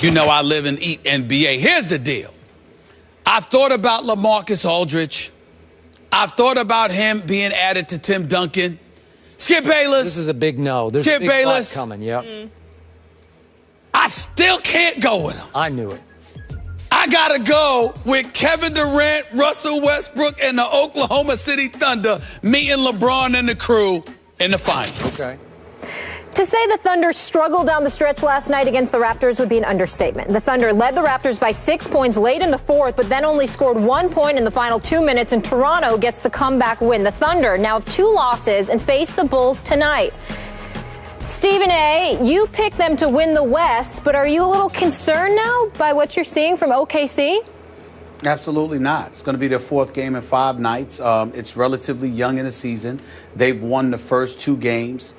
You know I live and eat NBA. Here's the deal. I've thought about LaMarcus Aldridge. I've thought about him being added to Tim Duncan. Skip Bayless. This is a big no. There's Skip a big Bayless fight coming, yep. I still can't go with him. I knew it. I got to go with Kevin Durant, Russell Westbrook, and the Oklahoma City Thunder meeting LeBron and the crew in the finals. Okay. To say the Thunder struggled down the stretch last night against the Raptors would be an understatement. The Thunder led the Raptors by 6 points late in the fourth, but then only scored 1 point in the final 2 minutes, and Toronto gets the comeback win. The Thunder now have 2 losses and face the Bulls tonight. Stephen A., you picked them to win the West, but are you a little concerned now by what you're seeing from OKC? Absolutely not. It's going to be their 4th game in 5 nights. It's relatively young in the season. They've won the first 2 games.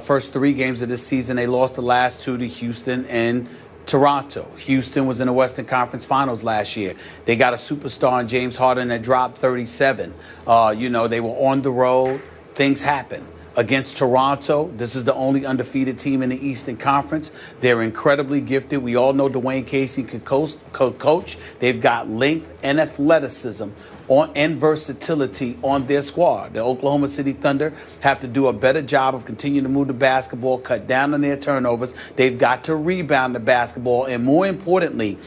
First 3 games of this season. They lost the last 2 to Houston and Toronto. Houston was in the Western Conference Finals last year. They got a superstar in James Harden that dropped 37. They were on the road. Things happen. Against Toronto, this is the only undefeated team in the Eastern Conference. They're incredibly gifted. We all know Dwayne Casey could coach. They've got length and athleticism and versatility on their squad. The Oklahoma City Thunder have to do a better job of continuing to move the basketball, cut down on their turnovers. They've got to rebound the basketball, and more importantly,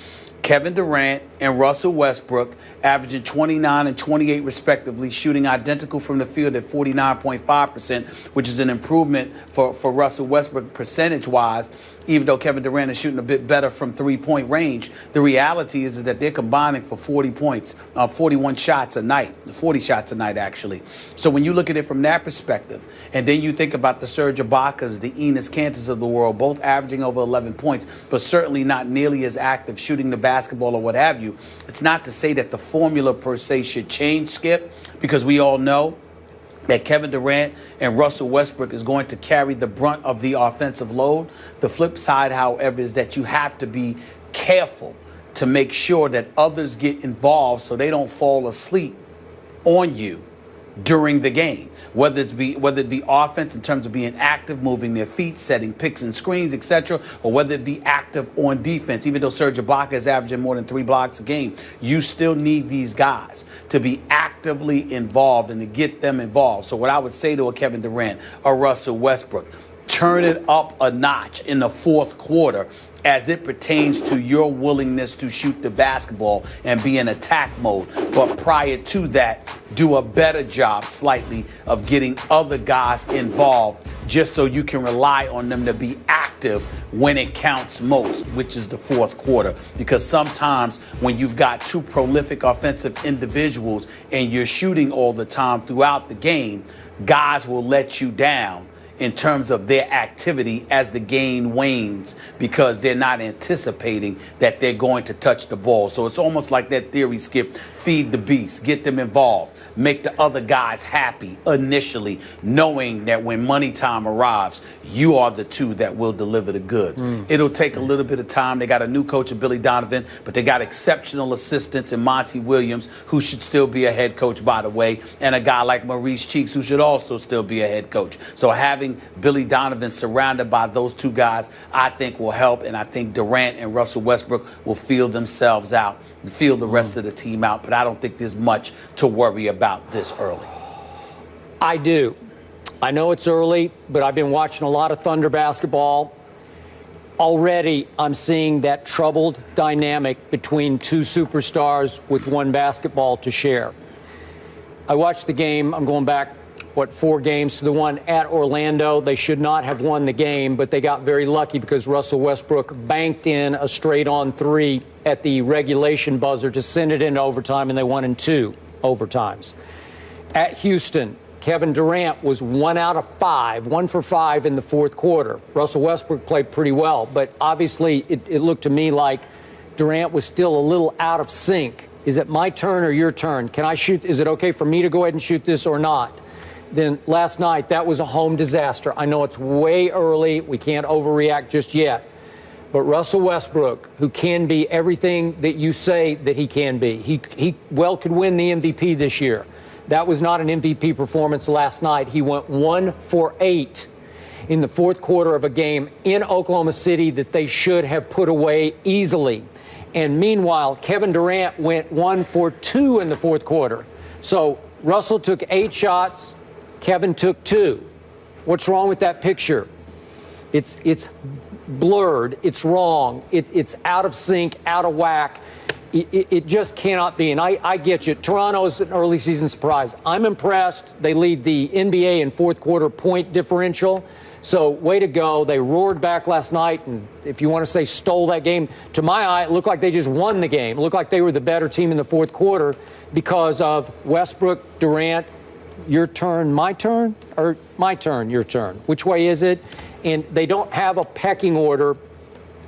Kevin Durant and Russell Westbrook averaging 29 and 28 respectively, shooting identical from the field at 49.5%, which is an improvement for Russell Westbrook percentage-wise, even though Kevin Durant is shooting a bit better from three-point range. The reality is that they're combining for 40 points, 41 shots a night, 40 shots a night, actually. So when you look at it from that perspective, and then you think about the Serge Ibakas, the Enes Kanters of the world, both averaging over 11 points, but certainly not nearly as active shooting the basketball or what have you. It's not to say that the formula per se should change, Skip, because we all know that Kevin Durant and Russell Westbrook is going to carry the brunt of the offensive load. The flip side, however, is that you have to be careful to make sure that others get involved so they don't fall asleep on you during the game, whether it be offense in terms of being active, moving their feet, setting picks and screens, etc., or whether it be active on defense. Even though Serge Ibaka is averaging more than 3 blocks a game, you still need these guys to be actively involved and to get them involved. So what I would say to a Kevin Durant or Russell Westbrook, turn it up a notch in the 4th quarter as it pertains to your willingness to shoot the basketball and be in attack mode. But prior to that, do a better job slightly of getting other guys involved just so you can rely on them to be active when it counts most, which is the 4th quarter. Because sometimes when you've got 2 prolific offensive individuals and you're shooting all the time throughout the game, guys will let you down in terms of their activity as the game wanes because they're not anticipating that they're going to touch the ball. So it's almost like that theory, Skip, feed the beast, get them involved, make the other guys happy initially, knowing that when money time arrives, you are the 2 that will deliver the goods. It'll take a little bit of time. They got a new coach in Billy Donovan, but they got exceptional assistants in Monty Williams, who should still be a head coach, by the way, and a guy like Maurice Cheeks, who should also still be a head coach. So having Billy Donovan surrounded by those 2 guys, I think will help, and I think Durant and Russell Westbrook will feel themselves out and feel the rest of the team out, but I don't think there's much to worry about this early. I do. I know it's early, but I've been watching a lot of Thunder basketball. Already, I'm seeing that troubled dynamic between 2 superstars with 1 basketball to share. I watched the game. I'm going back 4 games to the one at Orlando. They should not have won the game, but they got very lucky because Russell Westbrook banked in a straight-on 3 at the regulation buzzer to send it into overtime, and they won in 2 overtimes. At Houston, Kevin Durant was 1 out of 5, 1 for 5 in the 4th quarter. Russell Westbrook played pretty well, but obviously it looked to me like Durant was still a little out of sync. Is it my turn or your turn? Can I shoot? Is it okay for me to go ahead and shoot this or not? Then last night, that was a home disaster. I know it's way early. We can't overreact just yet. But Russell Westbrook, who can be everything that you say that he can be, he well could win the MVP this year. That was not an MVP performance last night. He went 1 for 8. in the fourth quarter of a game in Oklahoma City that they should have put away easily. And meanwhile, Kevin Durant went 1 for 2 in the fourth quarter. So Russell took 8 shots, Kevin took 2. What's wrong with that picture? It's blurred, it's wrong, it's out of sync, out of whack. It just cannot be. And I get you. Toronto's an early season surprise. I'm impressed. They lead the NBA in fourth quarter point differential. So way to go. They roared back last night. And if you want to say stole that game, to my eye, it looked like they just won the game. It looked like they were the better team in the fourth quarter because of Westbrook, Durant, your turn, my turn, or my turn, your turn. Which way is it? And they don't have a pecking order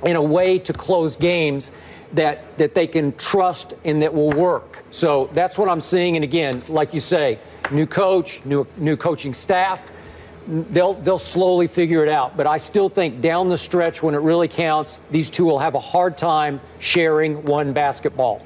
in a way to close games that they can trust and that will work. So that's what I'm seeing. And again, like you say, new coach, new coaching staff, they'll slowly figure it out. But I still think down the stretch when it really counts, these two will have a hard time sharing one basketball.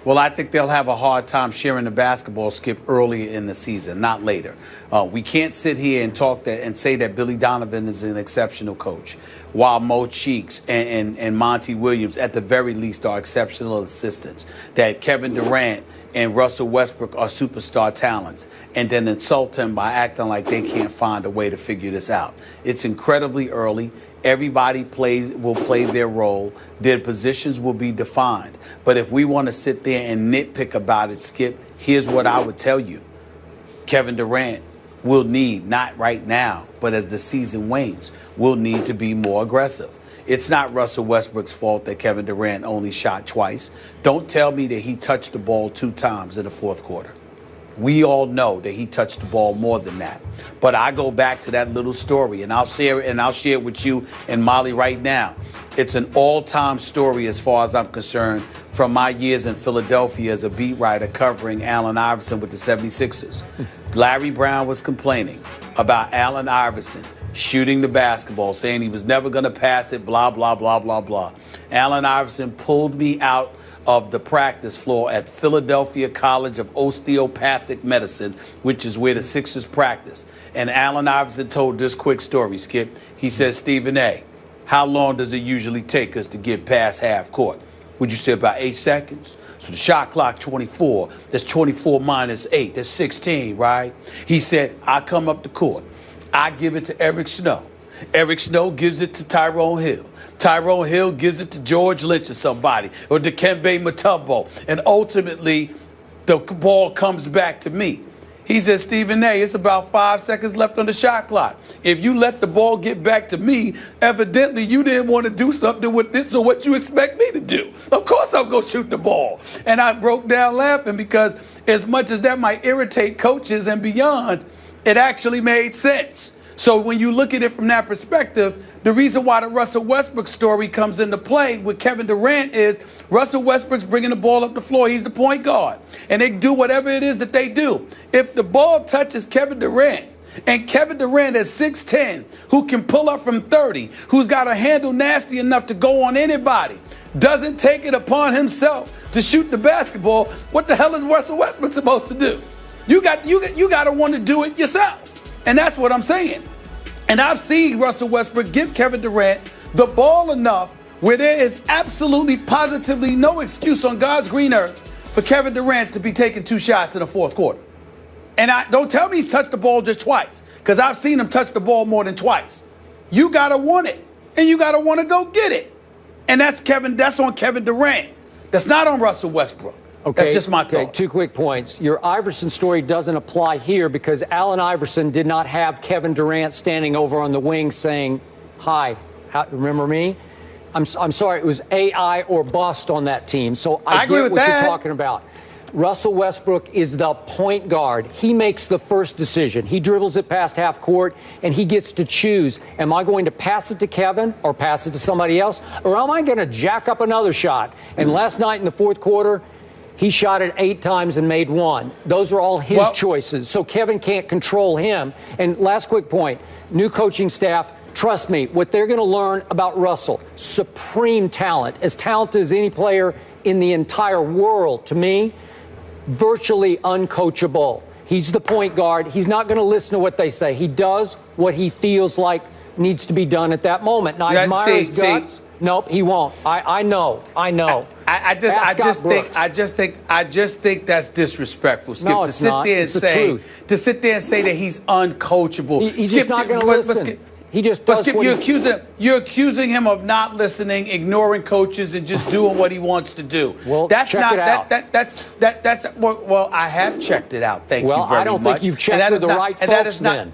Well, I think they'll have a hard time sharing the basketball, Skip, early in the season, not later. We can't sit here and talk that and say that Billy Donovan is an exceptional coach, while Mo Cheeks and Monty Williams, at the very least, are exceptional assistants. That Kevin Durant and Russell Westbrook are superstar talents, and then insult them by acting like they can't find a way to figure this out. It's incredibly early. Everybody will play their role. Their positions will be defined. But if we want to sit there and nitpick about it, Skip, here's what I would tell you. Kevin Durant will need, not right now, but as the season wanes, will need to be more aggressive. It's not Russell Westbrook's fault that Kevin Durant only shot twice. Don't tell me that he touched the ball 2 times in the fourth quarter. We all know that he touched the ball more than that. But I go back to that little story, and I'll share it with you and Molly right now. It's an all-time story as far as I'm concerned from my years in Philadelphia as a beat writer covering Allen Iverson with the 76ers. Larry Brown was complaining about Allen Iverson shooting the basketball, saying he was never going to pass it, blah, blah, blah, blah, blah. Allen Iverson pulled me out of the practice floor at Philadelphia College of Osteopathic Medicine, which is where the Sixers practice. And Allen Iverson told this quick story, Skip. He said, Stephen A., how long does it usually take us to get past half court? Would you say about 8 seconds? So the shot clock 24, that's 24 minus 8, that's 16, right? He said, I come up the court. I give it to Eric Snow. Eric Snow gives it to Tyrone Hill. Tyrone Hill gives it to George Lynch or somebody, or Dikembe Mutombo. And ultimately, the ball comes back to me. He says, Stephen A., it's about 5 seconds left on the shot clock. If you let the ball get back to me, evidently you didn't want to do something with this, so what you expect me to do? Of course I'll go shoot the ball. And I broke down laughing because as much as that might irritate coaches and beyond, it actually made sense. So when you look at it from that perspective, the reason why the Russell Westbrook story comes into play with Kevin Durant is Russell Westbrook's bringing the ball up the floor. He's the point guard. And they do whatever it is that they do. If the ball touches Kevin Durant, and Kevin Durant is 6'10", who can pull up from 30, who's got a handle nasty enough to go on anybody, doesn't take it upon himself to shoot the basketball, what the hell is Russell Westbrook supposed to do? You got to want to do it yourself. And that's what I'm saying. And I've seen Russell Westbrook give Kevin Durant the ball enough where there is absolutely, positively no excuse on God's green earth for Kevin Durant to be taking 2 shots in the fourth quarter. And don't tell me he's touched the ball just twice, because I've seen him touch the ball more than twice. You got to want it, and you got to want to go get it. And that's on Kevin Durant. That's not on Russell Westbrook. Okay, that's just my thought. Okay, 2 quick points. Your Iverson story doesn't apply here because Allen Iverson did not have Kevin Durant standing over on the wing saying, hi, remember me? I'm sorry, it was AI or bust on that team. So I get what you're talking about. Russell Westbrook is the point guard. He makes the first decision. He dribbles it past half court, and he gets to choose. Am I going to pass it to Kevin or pass it to somebody else? Or am I going to jack up another shot? And last night in the fourth quarter, he shot it 8 times and made 1. Those are all his choices. So Kevin can't control him. And last quick point, new coaching staff, trust me, what they're going to learn about Russell, supreme talent, as talented as any player in the entire world, to me, virtually uncoachable. He's the point guard. He's not going to listen to what they say. He does what he feels like needs to be done at that moment. And I admire his guts. Nope, he won't. I know. I just think that's disrespectful, Skip. No, to sit not. there and It's the say truth. that he's uncoachable. He's Skip, just not going to listen. He just does Skip, you're accusing him of not listening, ignoring coaches, and just doing what he wants to do. Well, that's check not it out. that's well, I have checked it out. Thank you very much. Well, I don't think you've checked with the right folks then.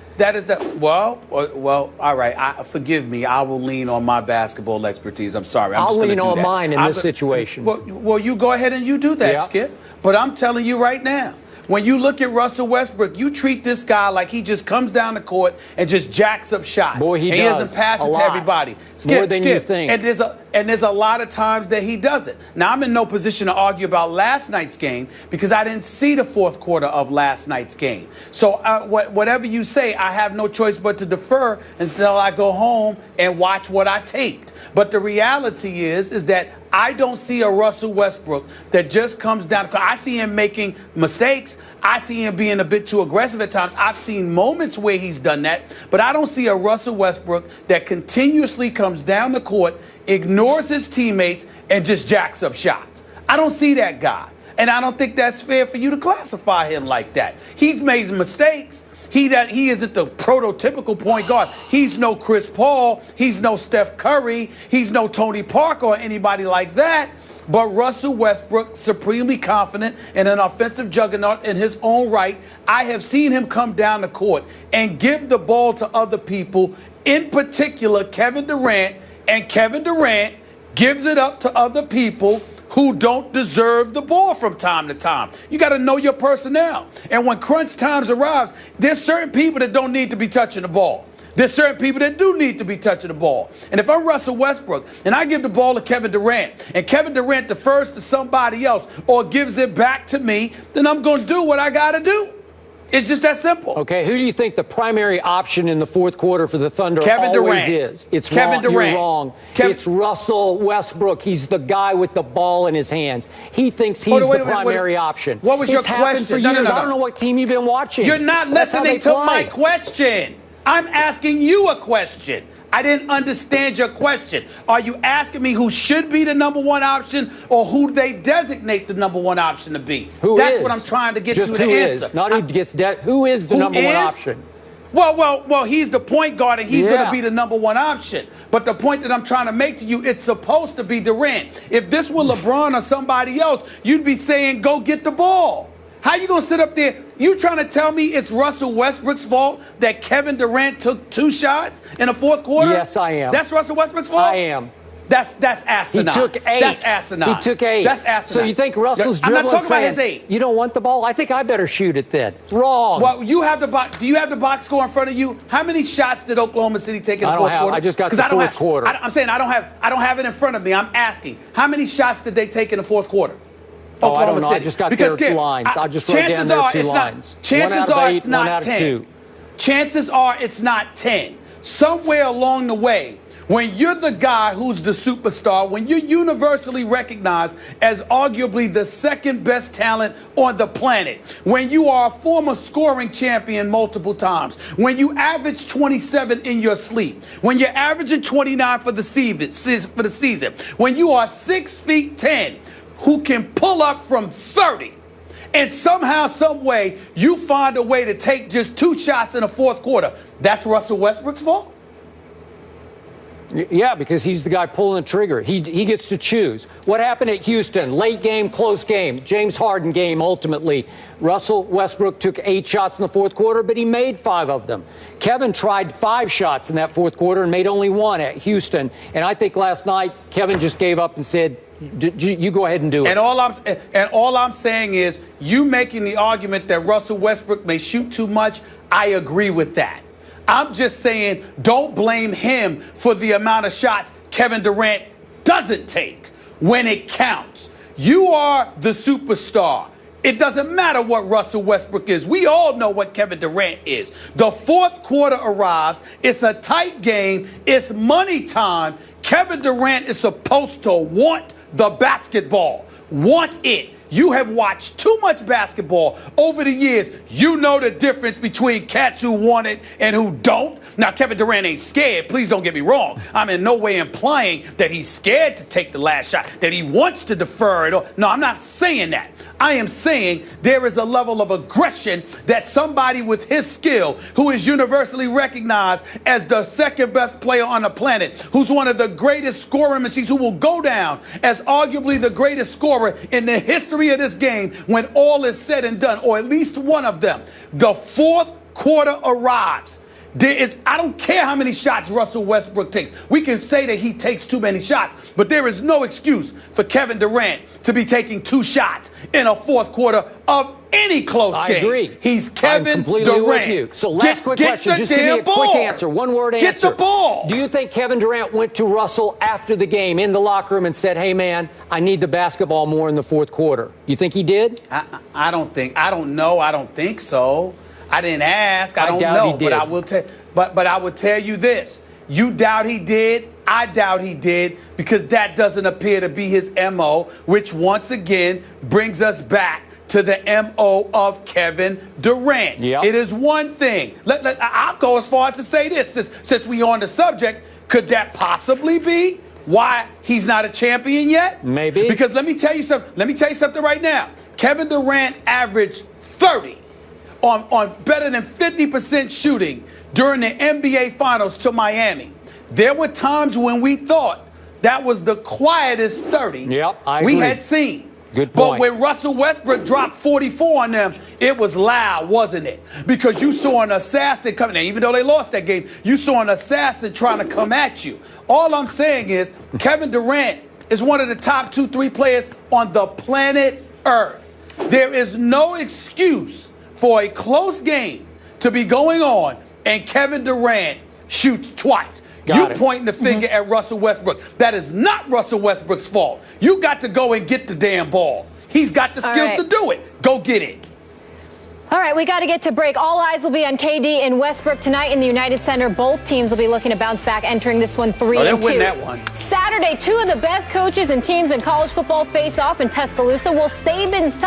Well, all right. Forgive me. I will lean on my basketball expertise. I'm sorry. I'll lean on mine in this situation. Well, you go ahead and you do that, Yeah. Skip. But I'm telling you right now, when you look at Russell Westbrook, you treat this guy like he just comes down the court and just jacks up shots. Boy, he and does. He doesn't pass A it to lot. everybody. More than you think. And there's a lot of times that he doesn't. Now, I'm in no position to argue about last night's game because I didn't see the fourth quarter of last night's game. So whatever you say, I have no choice but to defer until I go home and watch what I taped. But the reality is that I don't see a Russell Westbrook that just comes down. I see him making mistakes. I see him being a bit too aggressive at times. I've seen moments where he's done that, but I don't see a Russell Westbrook that continuously comes down the court, ignores his teammates, and just jacks up shots. I don't see that guy. And I don't think that's fair for you to classify him like that. He's made mistakes. He isn't the prototypical point guard. He's no Chris Paul. He's no Steph Curry. He's no Tony Parker or anybody like that. But Russell Westbrook, supremely confident and an offensive juggernaut in his own right. I have seen him come down the court and give the ball to other people, in particular Kevin Durant, and Kevin Durant gives it up to other people who don't deserve the ball from time to time. You got to know your personnel. And when crunch times arrives, there's certain people that don't need to be touching the ball. There's certain people that do need to be touching the ball. And if I'm Russell Westbrook and I give the ball to Kevin Durant and Kevin Durant defers to somebody else or gives it back to me, then I'm going to do what I got to do. It's just that simple. Okay, who do you think the primary option in the fourth quarter for the Thunder Kevin always Durant. is? It's Kevin wrong. Durant. You're wrong. Kevin. It's Russell Westbrook. He's the guy with the ball in his hands. He thinks he's the primary option. What was your It's happened question? for years. I don't know what team you've been watching. You're not That's how listening they to play. my question. I'm asking you a question. I didn't understand your question. Are you asking me who should be the number one option or who they designate the number one option to be? That's what I'm trying to get Just to the who answer. Is. Not who gets who is the number one option? Well, he's the point guard and he's Yeah. going to be the number one option. But the point that I'm trying to make to you, it's supposed to be Durant. If this were LeBron or somebody else, you'd be saying, go get the ball. How you going to sit up there? You trying to tell me it's Russell Westbrook's fault that Kevin Durant took 2 shots in the fourth quarter? Yes, I am. That's Russell Westbrook's fault? I am. That's asinine. He took 8. That's asinine. He took 8. That's asinine. So you think Russell's I'm dribbling not talking about saying, his 8. You don't want the ball? I think I better shoot it then. Wrong. Well, you have the box. Do you have the box score in front of you? How many shots did Oklahoma City take in the fourth quarter? I just got the fourth quarter. I'm saying I don't have it in front of me. I'm asking, how many shots did they take in the fourth quarter? Oh, I don't know. City. I just got their 2 lines. I just wrote down their 2 lines. Chances are it's not 10. Chances are it's not 10. Somewhere along the way, when you're the guy who's the superstar, when you're universally recognized as arguably the second best talent on the planet, when you are a former scoring champion multiple times, when you average 27 in your sleep, when you're averaging 29 for the season, when you are 6'10", who can pull up from 30, and somehow, some way, you find a way to take just 2 shots in the fourth quarter, that's Russell Westbrook's fault? Yeah, because he's the guy pulling the trigger. He gets to choose. What happened at Houston? Late game, close game. James Harden game, ultimately. Russell Westbrook took 8 shots in the fourth quarter, but he made 5 of them. Kevin tried 5 shots in that fourth quarter and made only 1 at Houston. And I think last night, Kevin just gave up and said, you go ahead and do it. And all I'm saying is, you making the argument that Russell Westbrook may shoot too much, I agree with that. I'm just saying, don't blame him for the amount of shots Kevin Durant doesn't take when it counts. You are the superstar. It doesn't matter what Russell Westbrook is. We all know what Kevin Durant is. The fourth quarter arrives. It's a tight game. It's money time. Kevin Durant is supposed to want the basketball. Want it. You have watched too much basketball over the years. You know the difference between cats who want it and who don't. Now, Kevin Durant ain't scared. Please don't get me wrong. I'm in no way implying that he's scared to take the last shot, that he wants to defer it. No, I'm not saying that. I am saying there is a level of aggression that somebody with his skill, who is universally recognized as the second best player on the planet, who's one of the greatest scoring machines, who will go down as arguably the greatest scorer in the history of this game when all is said and done, or at least one of them. The fourth quarter arrives. I don't care how many shots Russell Westbrook takes. We can say that he takes too many shots, but there is no excuse for Kevin Durant to be taking 2 shots in a fourth quarter of any close game. I agree. He's Kevin I'm completely Durant. with you. So last quick question. Just give me a quick answer. One-word answer. Get the ball. Do you think Kevin Durant went to Russell after the game in the locker room and said, hey, man, I need the basketball more in the fourth quarter? You think he did? I don't know. I don't think so. I didn't ask. I don't know. But I will tell. But I would tell you this: you doubt he did. I doubt he did, because that doesn't appear to be his MO, which once again brings us back to the MO of Kevin Durant. Yep. It is one thing. I'll go as far as to say this, since we're on the subject. Could that possibly be why he's not a champion yet? Maybe. Because let me tell you something. Let me tell you something right now. Kevin Durant averaged 30 on better than 50% shooting during the NBA Finals to Miami. There were times when we thought that was the quietest 30 we had seen. Good point. But when Russell Westbrook dropped 44 on them, it was loud, wasn't it? Because you saw an assassin coming in. Even though they lost that game, you saw an assassin trying to come at you. All I'm saying is Kevin Durant is one of the top 2-3 players on the planet Earth. There is no excuse for a close game to be going on and Kevin Durant shoots twice. You pointing the finger at Russell Westbrook. That is not Russell Westbrook's fault. You got to go and get the damn ball. He's got the skills to do it. Go get it. All right, we got to get to break. All eyes will be on KD and Westbrook tonight in the United Center. Both teams will be looking to bounce back, entering this one 3-2. They'll win that one. Saturday, 2 of the best coaches and teams in college football face off in Tuscaloosa. Will Saban's